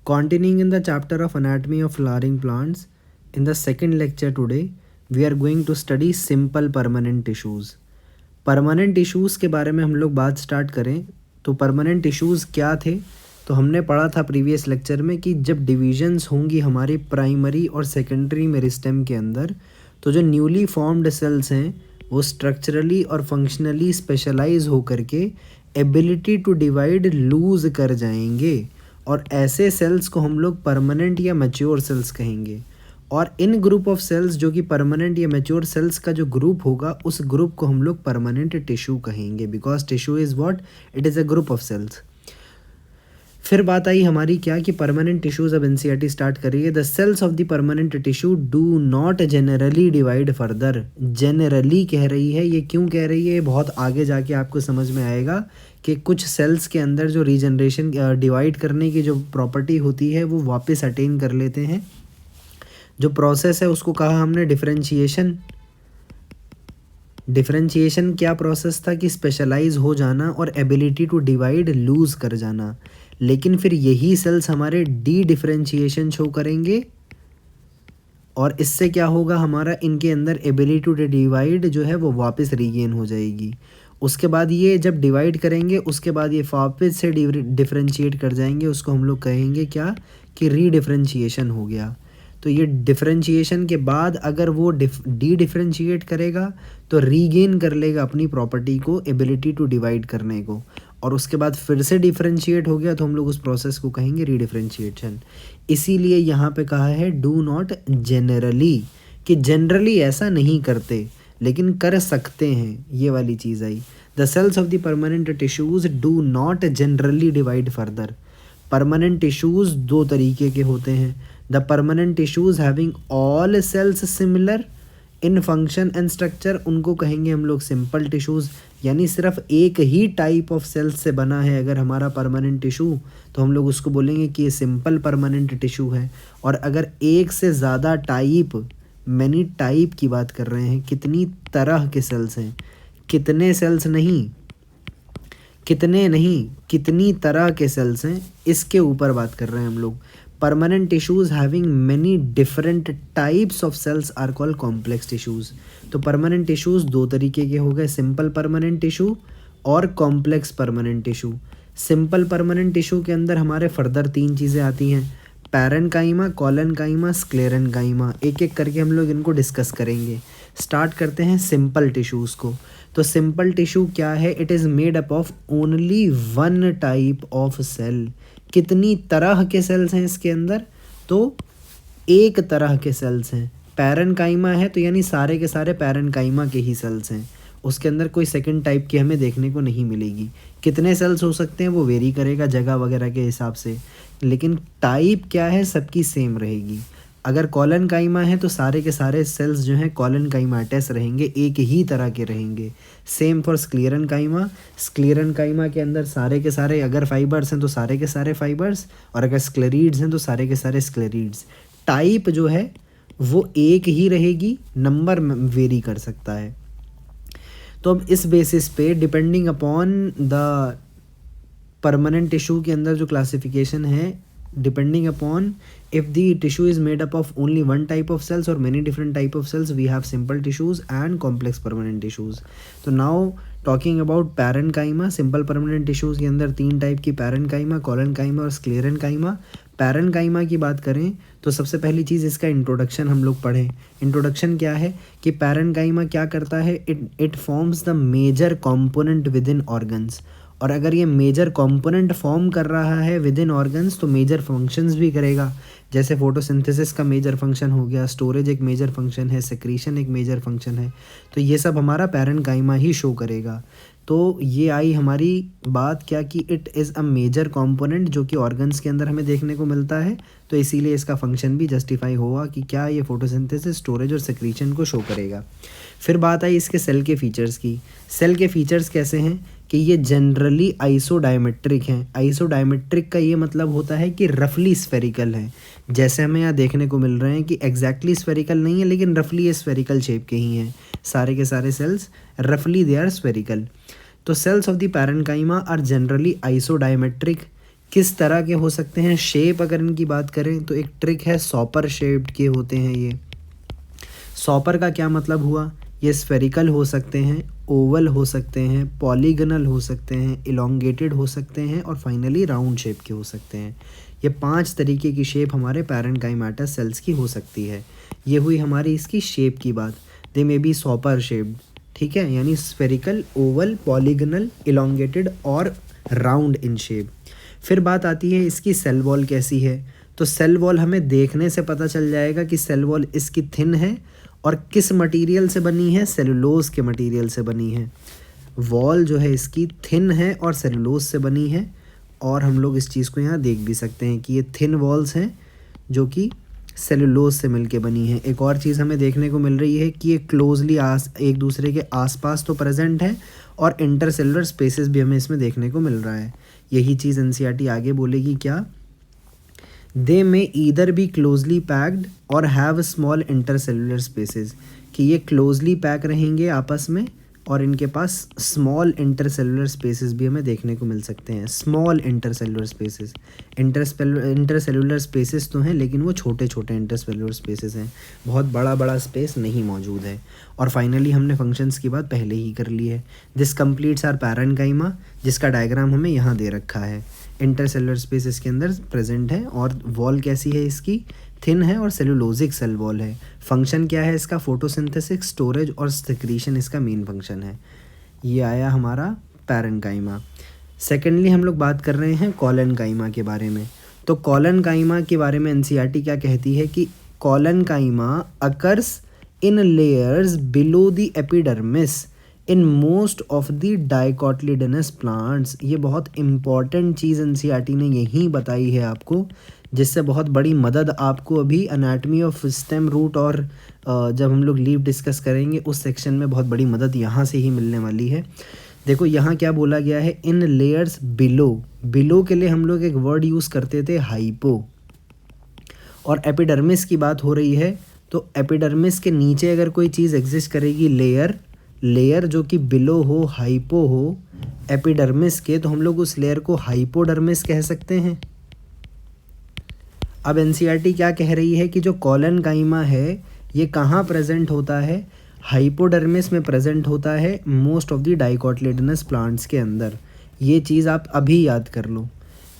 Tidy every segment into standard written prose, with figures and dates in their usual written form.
Continuing in the chapter of anatomy of flowering plants, in the second lecture today, we are going to study simple permanent tissues. Permanent tissues के बारे में हम लोग बात start करें तो permanent tissues क्या थे, तो हमने पढ़ा था प्रीवियस लेक्चर में कि जब डिविजन्स होंगी हमारी प्राइमरी और सेकेंडरी मेरिस्टेम के अंदर, तो जो न्यूली फॉर्म्ड सेल्स हैं वो स्ट्रक्चरली और फंक्शनली स्पेशलाइज होकर के एबिलिटी टू डिवाइड लूज़ कर जाएंगे, और ऐसे सेल्स को हम लोग परमानेंट या मैच्योर सेल्स कहेंगे। और इन ग्रुप ऑफ सेल्स जो कि परमानेंट या मैच्योर सेल्स का जो ग्रुप होगा, उस ग्रुप को हम लोग परमानेंट टिश्यू कहेंगे, because tissue is what, it is a group of cells. फिर बात आई हमारी क्या कि परमानेंट टिश्यूज अब एनसीईआरटी स्टार्ट कर रही है। The cells of the permanent tissue do not generally divide further. Generally कह रही है, ये क्यों कह रही है, बहुत आगे जाके आपको समझ में आएगा कि कुछ सेल्स के अंदर जो रीजनरेशन डिवाइड करने की जो प्रॉपर्टी होती है वो वापस अटेन कर लेते हैं। जो प्रोसेस है उसको कहा हमने डिफरेंशिएशन। डिफरेंशिएशन क्या प्रोसेस था कि स्पेशलाइज हो जाना और एबिलिटी टू डिवाइड लूज़ कर जाना। लेकिन फिर यही सेल्स हमारे डी डिफरेंशिएशन शो करेंगे, और इससे क्या होगा, हमारा इनके अंदर एबिलिटी टू डिवाइड जो है वो वापस रीगेन हो जाएगी। उसके बाद ये जब डिवाइड करेंगे उसके बाद ये वापस से डिफरेंशिएट कर जाएंगे, उसको हम लोग कहेंगे क्या कि री डिफरेंशिएशन हो गया। तो ये डिफरेंशिएशन के बाद अगर वो डी डिफरेंशिएट करेगा तो रीगेन कर लेगा अपनी प्रॉपर्टी को, एबिलिटी टू डिवाइड करने को, और उसके बाद फिर से डिफरेंशिएट हो गया तो हम लोग उस प्रोसेस को कहेंगे रीडिफरेंशिएशन। इसीलिए यहाँ पे कहा है डू नॉट जनरली, कि जनरली ऐसा नहीं करते लेकिन कर सकते हैं, ये वाली चीज़ आई। The cells of the permanent tissues do not generally divide further. Permanent tissues दो तरीके के होते हैं। The permanent tissues having all cells similar in function and structure, उनको कहेंगे हम लोग सिंपल टिश्यूज़, यानी सिर्फ एक ही टाइप ऑफ सेल्स से बना है अगर हमारा परमानेंट टिश्यू, तो हम लोग उसको बोलेंगे कि ये सिंपल परमानेंट टिश्यू है। और अगर एक से ज़्यादा टाइप, मैनी टाइप की बात कर रहे हैं, कितनी तरह के सेल्स हैं, कितने सेल्स नहीं, कितने नहीं, कितनी तरह के सेल्स हैं, इसके ऊपर बात कर रहे हैं हम लोग। Permanent tissues having many different types of cells are called complex tissues. तो परमानेंट टिश्यूज़ दो तरीके के हो गए, सिंपल परमानेंट टिश्यू और complex permanent tissue. Simple permanent tissue के अंदर हमारे फर्दर तीन चीज़ें आती हैं, पैरेन्काइमा, कोलेनकाइमा, स्क्लेरेन्काइमा। एक एक करके हम लोग इनको डिस्कस करेंगे। स्टार्ट करते हैं सिंपल टिश्यूज़ को। तो सिंपल टिश्यू क्या है, it is made up of only one type of cell. कितनी तरह के सेल्स हैं इसके अंदर, तो एक तरह के सेल्स हैं। पैरेन्काइमा है तो यानी सारे के सारे पैरेन्काइमा के ही सेल्स हैं, उसके अंदर कोई सेकंड टाइप की हमें देखने को नहीं मिलेगी। कितने सेल्स हो सकते हैं वो वेरी करेगा जगह वगैरह के हिसाब से, लेकिन टाइप क्या है सबकी सेम रहेगी। अगर कोलेनकाइमा है तो सारे के सारे सेल्स जो हैं कोलेनकाइमाटस रहेंगे, एक ही तरह के रहेंगे। Same for sclerenchyma. स्क्लेरेन्काइमा के अंदर सारे के सारे अगर फाइबर्स हैं तो सारे के सारे फाइबर्स, और अगर स्क्लेरीड्स हैं तो सारे के सारे स्क्लेरीड्स। टाइप जो है वो एक ही रहेगी, नंबर वेरी कर सकता है। तो अब इस बेसिस पे depending upon the permanent tissue के अंदर जो क्लासिफिकेशन है, depending upon if the tissue is made up of only one type of cells or many different type of cells, we have simple tissues and complex permanent tissues. तो now talking about parenchyma, simple permanent tissues के अंदर तीन type की parenchyma, collenchyma और sclerenchyma. Parenchyma की बात करें तो सबसे पहली चीज़ इसका इंट्रोडक्शन हम लोग पढ़ें। इंट्रोडक्शन क्या है कि पैरेन्काइमा क्या करता है, it forms the major component within organs. और अगर ये मेजर कंपोनेंट फॉर्म कर रहा है विद इन ऑर्गन्स तो मेजर फंक्शंस भी करेगा। जैसे फोटोसिंथेसिस का मेजर फंक्शन हो गया, स्टोरेज एक मेजर फंक्शन है, सेक्रीशन एक मेजर फंक्शन है, तो ये सब हमारा पैरेन्काइमा ही शो करेगा। तो ये आई हमारी बात क्या कि it is a major component जो कि ऑर्गन्स के अंदर हमें देखने को मिलता है, तो इसीलिए इसका फंक्शन भी जस्टिफाई होगा कि क्या ये फोटोसिंथेसिस, स्टोरेज और सेक्रीशन को शो करेगा। फिर बात आई इसके सेल के फीचर्स की। सेल के फीचर्स कैसे हैं कि ये जनरली आइसोडायमेट्रिक हैं। आइसोडायमेट्रिक का ये मतलब होता है कि रफली स्फेरिकल है, जैसे हमें यहाँ देखने को मिल रहे हैं कि एग्जैक्टली स्फेरिकल नहीं है लेकिन रफली ये स्फेरिकल शेप के ही हैं। सारे के सारे सेल्स रफली दे आर स्फेरिकल। तो cells of the parenchyma are generally isodiametric, किस तरह के हो सकते हैं? शेप अगर इनकी बात करें तो एक ट्रिक है, सॉपर शेप्ड के होते हैं ये। सॉपर का क्या मतलब हुआ? ये स्फेरिकल हो सकते हैं, ओवल हो सकते हैं, पॉलीगनल हो सकते हैं, इलोंगेटेड हो सकते हैं और फाइनली राउंड शेप के हो सकते हैं। ये 5 तरीके की शेप हमारे पैरेन्काइमेटा सेल्स की हो सकती है। ये हुई हमारी इसकी शेप की बात। दे मे बी सॉपर शेप्ड, ठीक है, यानी स्फेरिकल, ओवल, पॉलीगनल, इलोंगेटेड और राउंड इन शेप। फिर बात आती है इसकी सेल वॉल कैसी है। तो सेल वॉल हमें देखने से पता चल जाएगा कि सेल वॉल इसकी थिन है और किस मटेरियल से बनी है? सेलुलोज के मटेरियल से बनी है। वॉल जो है इसकी थिन है और सेलुलोज से बनी है। और हम लोग इस चीज़ को यहाँ देख भी सकते हैं कि ये थिन वॉल्स हैं जो कि सेलुलोज से मिलके बनी है। एक और चीज़ हमें देखने को मिल रही है कि ये क्लोजली एक दूसरे के आसपास तो प्रेजेंट है और इंटरसेलुलर स्पेसेस भी हमें इसमें देखने को मिल रहा है। यही चीज़ एनसीईआरटी आगे बोलेगी क्या? दे में ईदर बी क्लोजली पैक्ड और हैव स्मॉल इंटरसेलुलर स्पेसेस, कि ये क्लोजली पैक रहेंगे आपस में और इनके पास स्मॉल इंटरसेलुलर स्पेसेस भी हमें देखने को मिल सकते हैं। Small intercellular spaces, intercellular spaces तो हैं लेकिन वो छोटे छोटे इंटरसेलुलर स्पेसेस हैं, बहुत बड़ा बड़ा स्पेस नहीं मौजूद है। और फाइनली हमने फंक्शंस की बात पहले ही कर ली है। दिस कंप्लीट्स आर पैरेन्काइमा, जिसका डायग्राम हमें यहाँ दे रखा है। इंटरसेलुलर स्पेस इसके अंदर प्रेजेंट है और वॉल कैसी है इसकी? थिन है और सेलुलोजिक सेल वॉल है। फंक्शन क्या है इसका? फोटोसिंथेसिस, स्टोरेज और सिक्रीशन इसका मेन फंक्शन है। ये आया हमारा पैरेन्काइमा। सेकेंडली हम लोग बात कर रहे हैं कॉलेनकाइमा के बारे में। तो कॉलेनकाइमा के बारे में एनसीईआरटी क्या कहती है कि collenchyma occurs in layers below the epidermis in most of the dicotyledonous plants. ये बहुत इंपॉर्टेंट चीज़ एनसीईआरटी ने यहीं बताई है आपको, जिससे बहुत बड़ी मदद आपको अभी एनाटमी ऑफ स्टेम रूट और जब हम लोग लीफ डिस्कस करेंगे उस सेक्शन में बहुत बड़ी मदद यहाँ से ही मिलने वाली है। देखो यहाँ क्या बोला गया है? इन लेयर्स बिलो। बिलो के लिए हम लोग एक वर्ड यूज़ करते थे हाइपो, और एपिडर्मिस की बात हो रही है तो एपिडर्मिस के नीचे अगर कोई चीज़ एग्जिस्ट करेगी, लेयर जो कि बिलो हो, हाइपो हो एपिडर्मिस के, तो हम लोग उस लेयर को हाइपोडर्मिस कह सकते हैं। अब एनसीईआरटी क्या कह रही है कि जो कॉलेनकाइमा है ये कहाँ प्रेजेंट होता है? हाइपोडर्मिस में प्रेजेंट होता है most of the dicotyledonous plants के अंदर। ये चीज़ आप अभी याद कर लो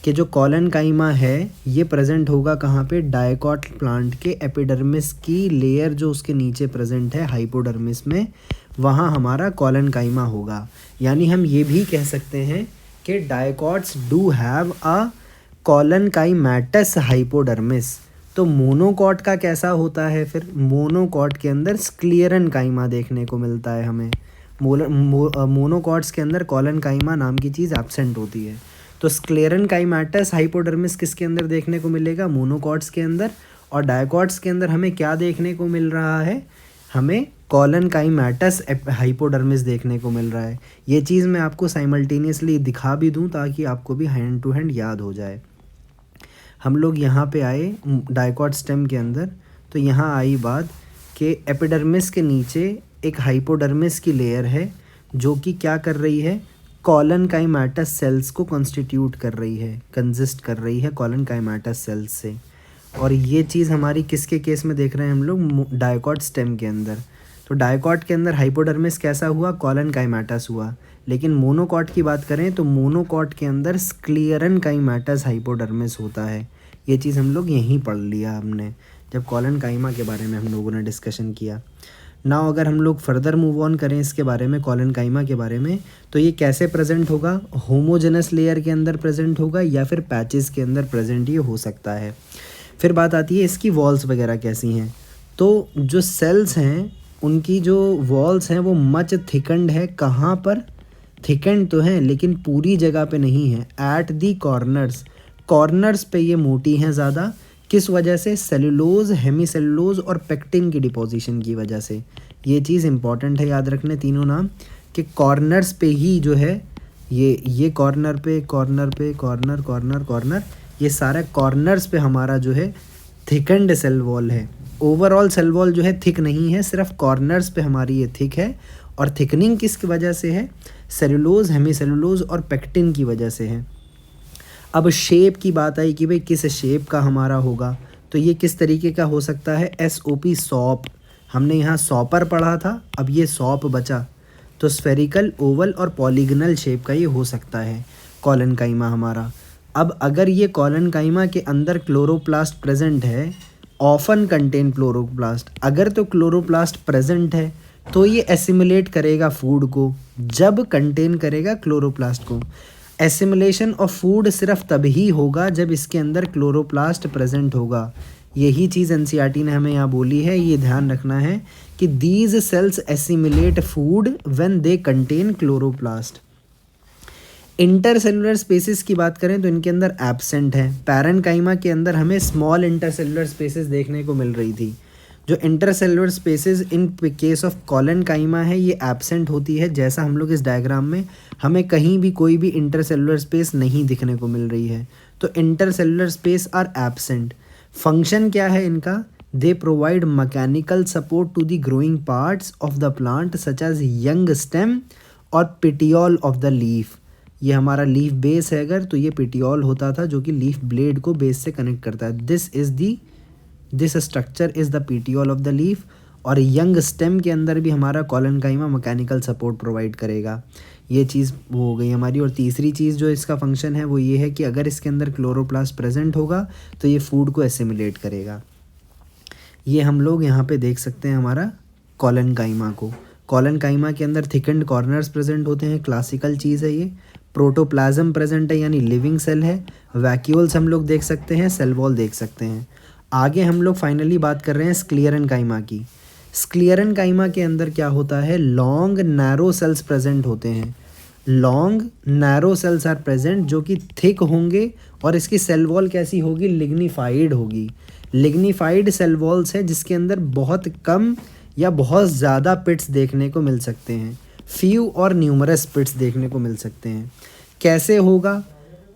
कि जो कॉलेनकाइमा है ये प्रेजेंट होगा कहाँ पे? डाइकोट प्लांट के एपिडर्मिस की लेयर जो उसके नीचे प्रेजेंट है हाइपोडर्मिस में, वहाँ हमारा कॉलेनकाइमा होगा। यानी हम ये भी कह सकते हैं कि dicots do have a collenchymatous hypodermis. तो मोनोकॉट का कैसा होता है फिर? मोनोकॉट के अंदर स्क्लेरेनकाइमा देखने को मिलता है हमें। मोनोकॉट्स के अंदर कॉलेनकाइमा नाम की चीज़ एब्सेंट होती है। तो स्क्लेरेनकाइमेटस हाइपोडर्मिस किसके अंदर देखने को मिलेगा? मोनोकॉट्स के अंदर। और डायकॉट्स के अंदर हमें क्या देखने को मिल रहा है? हमें कॉलेनकाइमेटस हाइपोडर्मिस देखने को मिल रहा है। ये चीज़ मैं आपको साइमल्टेनियसली दिखा भी दूं ताकि आपको भी हैंड टू हैंड याद हो जाए। हम लोग यहाँ पे आए डाइकॉट स्टेम के अंदर, तो यहाँ आई बात कि एपिडर्मिस के नीचे एक हाइपोडर्मिस की लेयर है जो कि क्या कर रही है? कॉलेनकाइमेटस सेल्स को कॉन्स्टिट्यूट कर रही है, कंसिस्ट कर रही है कॉलेनकाइमेटस सेल्स से। और ये चीज़ हमारी किसके केस में देख रहे हैं हम लोग? डाइकॉट स्टेम के अंदर। तो डाइकॉट के अंदर हाइपोडर्मिस कैसा हुआ? कॉलेनकाइमेटस हुआ। लेकिन मोनोकॉट की बात करें तो मोनोकॉट के अंदर स्क्लेरेनकाइमेटस हाइपोडर्मिस होता है। ये चीज़ हम लोग यहीं पढ़ लिया हमने जब कॉलेनकाइमा के बारे में हम लोगों ने डिस्कशन किया। नाउ अगर हम लोग फर्दर मूव ऑन करें इसके बारे में, कॉलेनकाइमा के बारे में, तो ये कैसे प्रेजेंट होगा? होमोजेनस लेयर के अंदर प्रेजेंट होगा या फिर पैचेस के अंदर प्रेजेंट ये हो सकता है। फिर बात आती है इसकी वॉल्स वगैरह कैसी हैं। तो जो सेल्स हैं उनकी जो वॉल्स हैं वो मच थिकंड है। कहाँ पर? थिकंड तो है लेकिन पूरी जगह पे नहीं है। एट दी कॉर्नर्स पे ये मोटी हैं ज़्यादा। किस वजह से? सेलुलोज, हेमीसेलुलोज और पेक्टिन की डिपोजिशन की वजह से। ये चीज़ इंपॉर्टेंट है याद रखने तीनों नाम, कि कॉर्नर्स पे ही जो है ये कॉर्नर पे कॉर्नर, ये सारे कॉर्नर्स पे हमारा जो है थिकंड सेल वॉल है। ओवरऑल सेल वॉल जो है थिक नहीं है, सिर्फ कॉर्नर्स पे हमारी ये थिक है। और थिकनिंग किसकी वजह से है? सेलुलोज, हेमीसेलुलोज और पेक्टिन की वजह से है। अब शेप की बात आई कि भाई किस शेप का हमारा होगा, तो ये किस तरीके का हो सकता है, SOP सॉप। हमने यहाँ सॉपर पढ़ा था, अब ये सॉप बचा, तो स्फेरिकल, ओवल और पॉलीगनल शेप का ये हो सकता है कॉलनकाइमा हमारा। अब अगर ये कॉलनकाइमा के अंदर क्लोरोप्लास्ट प्रेजेंट है, ऑफन कंटेन क्लोरोप्लास्ट, अगर तो क्लोरोप्लास्ट प्रेजेंट है तो ये एसिमुलेट करेगा फूड को, जब कंटेन करेगा क्लोरोप्लास्ट को। एसिमुलेशन ऑफ फूड सिर्फ तभी होगा जब इसके अंदर क्लोरोप्लास्ट प्रेजेंट होगा। यही चीज़ एनसीईआरटी ने हमें यहाँ बोली है, ये ध्यान रखना है कि these cells assimilate food when they contain chloroplast. Intercellular spaces की बात करें तो इनके अंदर एब्सेंट है। पैरेन्काइमा के अंदर हमें स्मॉल इंटरसेलुलर स्पेसिस देखने को मिल रही थी। जो intercellular spaces in case of collenchyma है ये एब्सेंट होती है, जैसा हम लोग इस डायग्राम में हमें कहीं भी कोई भी इंटरसेलुलर स्पेस नहीं दिखने को मिल रही है। तो intercellular space are absent. Function क्या है इनका, they provide mechanical support to the growing parts of the plant such as young stem और पिटियोल ऑफ द लीफ। ये हमारा लीफ बेस है अगर, तो ये पिटियोल होता था जो कि लीफ ब्लेड को बेस से कनेक्ट करता है। This structure is the petiole of the leaf. और यंग स्टेम के अंदर भी हमारा कॉलनकाइमा मैकेनिकल सपोर्ट प्रोवाइड करेगा। ये चीज़ वो हो गई हमारी। और तीसरी चीज़ जो इसका फंक्शन है वो ये है कि अगर इसके अंदर क्लोरोप्लास्ट प्रेजेंट होगा तो ये फूड को एसिमुलेट करेगा। ये हम लोग यहाँ पे देख सकते हैं हमारा कॉलनकाइमा को। कॉलनकाइमा के अंदर थिकन्ड कॉर्नर्स प्रेजेंट होते हैं, क्लासिकल चीज़ है ये। प्रोटोप्लाज्म प्रेजेंट है यानी लिविंग सेल है। वैक्यूल्स हम लोग देख सकते हैं, सेल वॉल देख सकते हैं। आगे हम लोग फाइनली बात कर रहे हैं स्क्लेरेनकाइमा की। स्क्लेरेनकाइमा के अंदर क्या होता है, लॉन्ग नैरो सेल्स प्रेजेंट होते हैं। Long narrow cells are present जो कि थिक होंगे और इसकी सेल वॉल कैसी होगी, लिग्निफाइड होगी। लिग्निफाइड सेल वॉल्स है जिसके अंदर बहुत कम या बहुत ज़्यादा पिट्स देखने को मिल सकते हैं। फ्यू और न्यूमरस पिट्स देखने को मिल सकते हैं। कैसे होगा,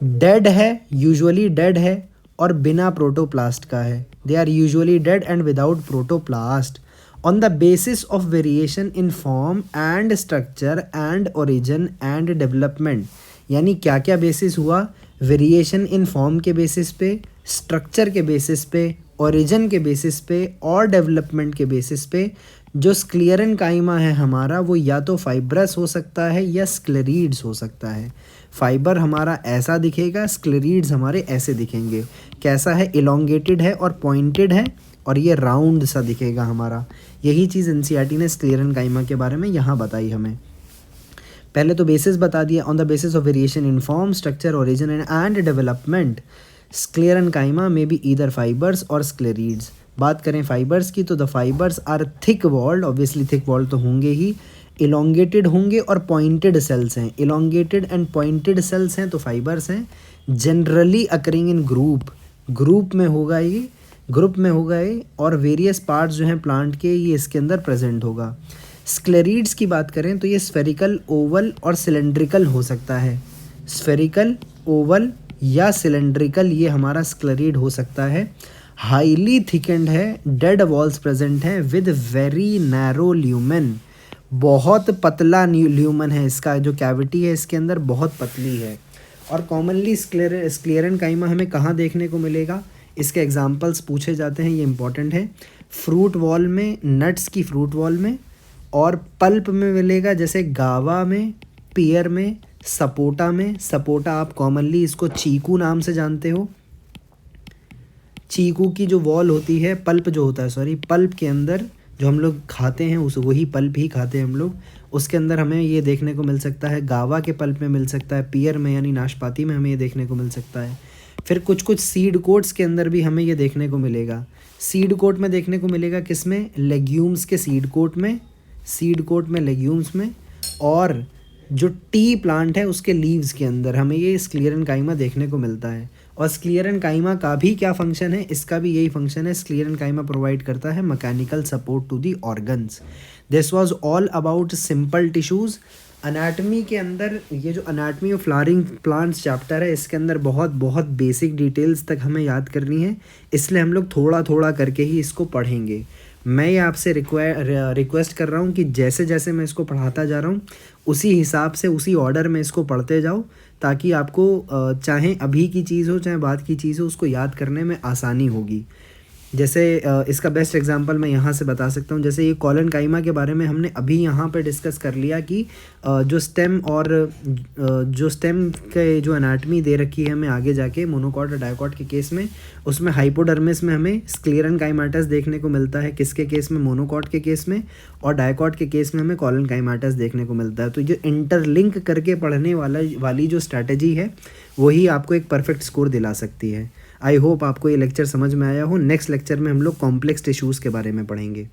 डेड है, यूजुअली डेड है और बिना प्रोटोप्लास्ट का है। They are usually dead and without protoplast on the basis of variation in form and structure and origin and development. यानी क्या क्या बेसिस हुआ, वेरिएशन इन फॉर्म के बेसिस पे, स्ट्रक्चर के बेसिस पे, ओरिजिन के बेसिस पे और डेवलपमेंट के बेसिस पे। जो स्क्लेरेनकाइमा है हमारा वो या तो फाइब्रस हो सकता है या स्क्लेरीड्स हो सकता है। फाइबर हमारा ऐसा दिखेगा, स्क्लेरीड्स हमारे ऐसे दिखेंगे। कैसा है, इलोंगेटेड है और पॉइंटेड है और ये राउंड सा दिखेगा हमारा। यही चीज़ एनसीईआरटी ने स्क्लेरेनकाइमा के बारे में यहाँ बताई हमें। पहले तो बेसिस बता दिया, on the basis of variation in form, structure, origin and development sclerenchyma में बी ईदर फाइबर्स और स्क्लेरीड्स। बात करें फाइबर्स की तो the fibres are thick walled, obviously thick walled तो होंगे ही, इलोंगेटेड होंगे और पॉइंटेड सेल्स हैं। इलोंगेटेड एंड पॉइंटेड सेल्स हैं तो फाइबर्स हैं। जनरली अकरिंग इन ग्रुप में होगा ये और वेरियस पार्ट्स जो हैं प्लांट के ये इसके अंदर प्रेजेंट होगा। स्क्लेरीड्स की बात करें तो ये स्फेरिकल, ओवल और सिलेंड्रिकल हो सकता है। स्फेरिकल, ओवल या सिलेंड्रिकल ये हमारा स्क्लेरीड हो सकता है। हाईली थिकेंड है, डेड वॉल्स प्रेजेंट हैं विद वेरी नैरो ल्यूमेन। बहुत पतला ल्यूमेन है इसका, जो कैविटी है इसके अंदर बहुत पतली है। और कॉमनली स्क्लेरेनकाइमा हमें कहाँ देखने को मिलेगा, इसके एग्जांपल्स पूछे जाते हैं, ये इंपॉर्टेंट है। फ्रूट वॉल में, नट्स की फ्रूट वॉल में, और पल्प में मिलेगा जैसे गावा में, पियर में, सपोटा में। सपोटा आप कॉमनली इसको चीकू नाम से जानते हो। चीकू की जो वॉल होती है, पल्प जो होता है, पल्प के अंदर जो हम लोग खाते हैं उस वही पल्प ही खाते हैं हम लोग। उसके अंदर हमें ये देखने को मिल सकता है, गावा के पल्प में मिल सकता है, पियर में यानी नाशपाती में हमें ये देखने को मिल सकता है। फिर कुछ कुछ सीड कोट्स के अंदर भी हमें ये देखने को मिलेगा। सीड कोट में देखने को मिलेगा किसमें, लेग्यूम्स के सीड कोट में लेग्यूम्स में। और जो टी प्लांट है उसके लीव्स के अंदर हमें ये स्क्लेरेनकाइमा देखने को मिलता है। और स्क्लेरेनकाइमा का भी क्या फंक्शन है, इसका भी यही फंक्शन है। स्क्लेरेनकाइमा प्रोवाइड करता है mechanical support to the organs. This was all about simple tissues. Anatomy के अंदर ये जो anatomy of flowering plants chapter है इसके अंदर बहुत बहुत बेसिक डिटेल्स तक हमें याद करनी है, इसलिए हम लोग थोड़ा थोड़ा करके ही इसको पढ़ेंगे। मैं ये आपसे रिक्वेस्ट कर रहा हूँ कि जैसे जैसे मैं इसको पढ़ाता जा रहा हूँ उसी हिसाब से, उसी ऑर्डर में इसको पढ़ते जाओ, ताकि आपको चाहे अभी की चीज़ हो चाहे बाद की चीज़ हो उसको याद करने में आसानी होगी। जैसे इसका बेस्ट एग्जांपल मैं यहाँ से बता सकता हूँ, जैसे ये कॉलन काइमा के बारे में हमने अभी यहाँ पे डिस्कस कर लिया कि जो स्टेम और जो स्टेम के जो एनाटमी दे रखी है हमें आगे जाके मोनोकॉट और डायकॉट के केस में, उसमें हाइपोडर्मिस में हमें स्क्लेरन काइमाटस देखने को मिलता है, किसके केस में, मोनोकॉट के केस में, और डायकॉट के केस में हमें कॉलन काइमाटस देखने को मिलता है। तो जो इंटरलिंक करके पढ़ने वाली जो स्ट्रैटेजी है वही आपको एक परफेक्ट स्कोर दिला सकती है। आई होप आपको ये लेक्चर समझ में आया हो। नेक्स्ट लेक्चर में हम लोग कॉम्प्लेक्स टिश्यूज़ के बारे में पढ़ेंगे।